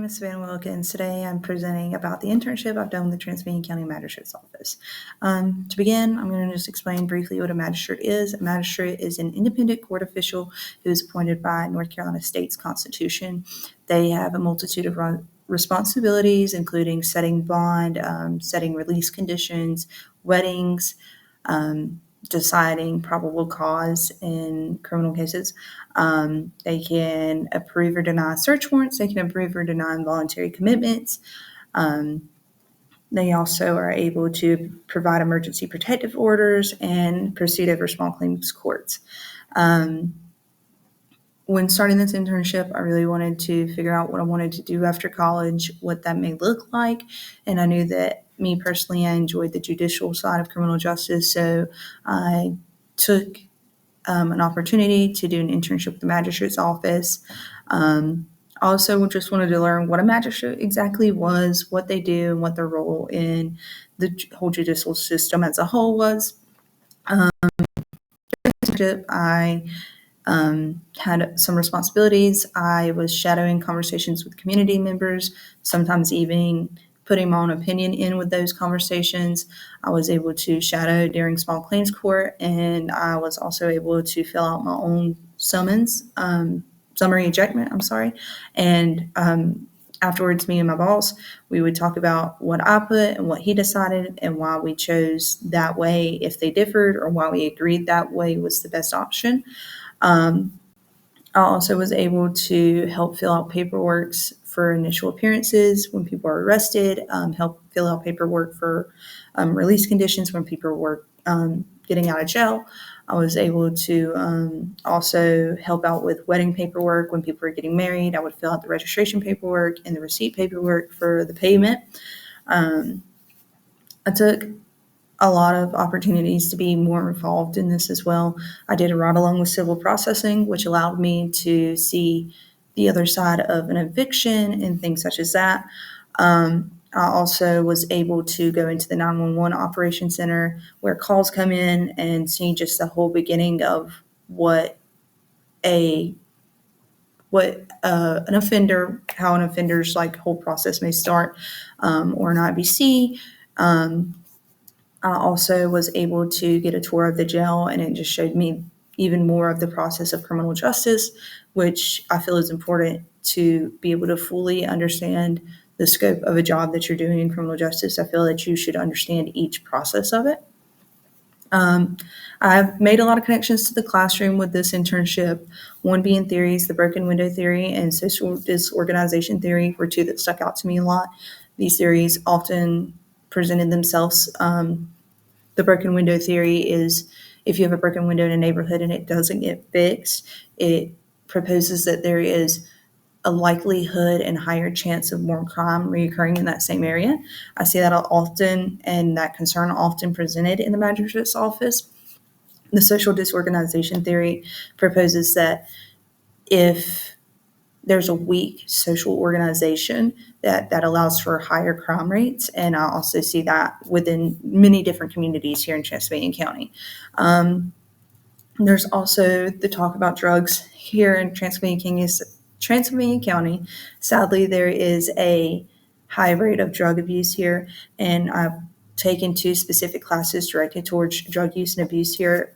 name is Savannah Wilkins. Today I'm presenting about the internship I've done with the Transylvania County Magistrate's Office. To begin, I'm going to just explain briefly what a magistrate is. A magistrate is an independent court official who is appointed by North Carolina State's Constitution. They have a multitude of responsibilities, including setting bond, setting release conditions, weddings, deciding probable cause in criminal cases. They can approve or deny search warrants. They can approve or deny involuntary commitments. They also are able to provide emergency protective orders and proceed over small claims courts. When starting this internship, I really wanted to figure out what I wanted to do after college, what that may look like. And I knew that me personally, I enjoyed the judicial side of criminal justice. So I took an opportunity to do an internship with the magistrate's office. I also just wanted to learn what a magistrate exactly was, what they do, and what their role in the whole judicial system as a whole was. I had some responsibilities. I was shadowing conversations with community members, sometimes even putting my own opinion in with those conversations. I was able to shadow during small claims court, and I was also able to fill out my own summary ejectment, and afterwards, me and my boss, we would talk about what I put and what he decided and why we chose that way if they differed, or why we agreed that way was the best option. I also was able to help fill out paperwork for initial appearances when people are arrested, help fill out paperwork for release conditions when people were getting out of jail. I was able to also help out with wedding paperwork when people were getting married. I would fill out the registration paperwork and the receipt paperwork for the payment. I took a lot of opportunities to be more involved in this as well. I did a ride along with civil processing, which allowed me to see the other side of an eviction and things such as that. I also was able to go into the 911 operation center where calls come in and see just the whole beginning of what an offender, how an offender's whole process may start, or an IBC. I also was able to get a tour of the jail, and it just showed me even more of the process of criminal justice, which I feel is important to be able to fully understand the scope of a job that you're doing in criminal justice. I feel that you should understand each process of it. I've made a lot of connections to the classroom with this internship. One being theories, the broken window theory and social disorganization theory were two that stuck out to me a lot. These theories often presented themselves. The broken window theory is if you have a broken window in a neighborhood and it doesn't get fixed, it proposes that there is a likelihood and higher chance of more crime reoccurring in that same area. I see that often, and that concern often presented in the magistrate's office. The social disorganization theory proposes that if there's a weak social organization that allows for higher crime rates. And I also see that within many different communities here in Transylvania County. There's also the talk about drugs here in Transylvania County. Sadly, there is a high rate of drug abuse here, and I've taken 2 specific classes directed towards drug use and abuse here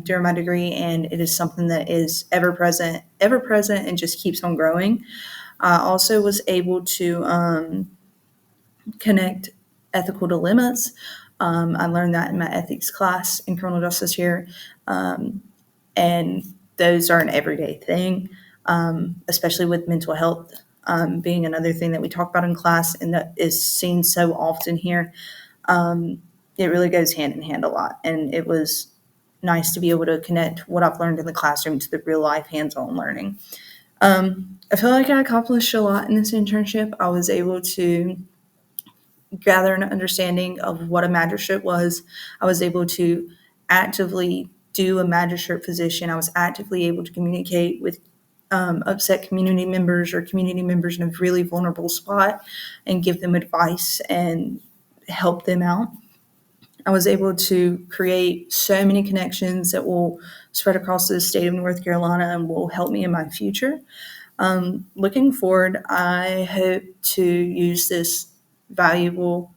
during my degree, and it is something that is ever present, and just keeps on growing. I also was able to connect ethical dilemmas. I learned that in my ethics class in criminal justice here, and those are an everyday thing, especially with mental health being another thing that we talk about in class and that is seen so often here. It really goes hand in hand a lot, and it was nice to be able to connect what I've learned in the classroom to the real life hands-on learning. I feel like I accomplished a lot in this internship. I was able to gather an understanding of what a magistrate was. I was able to actively do a magistrate position. I was actively able to communicate with upset community members or community members in a really vulnerable spot and give them advice and help them out. I was able to create so many connections that will spread across the state of North Carolina and will help me in my future. Looking forward, I hope to use these valuable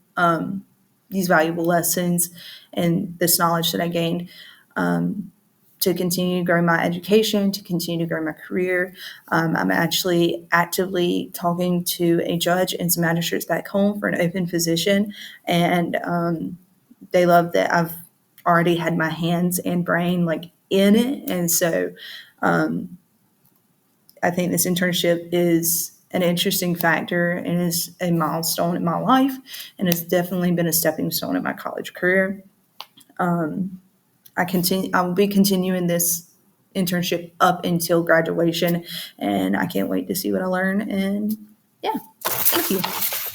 lessons and this knowledge that I gained um, to continue to grow my education, to continue to grow my career. I'm actually actively talking to a judge and some magistrates back home for an open position, and they love that I've already had my hands and brain like in it, and so um, I think this internship is an interesting factor and is a milestone in my life, and it's definitely been a stepping stone in my college career. Um, I will be continuing this internship up until graduation, and I can't wait to see what I learn. And yeah, thank you.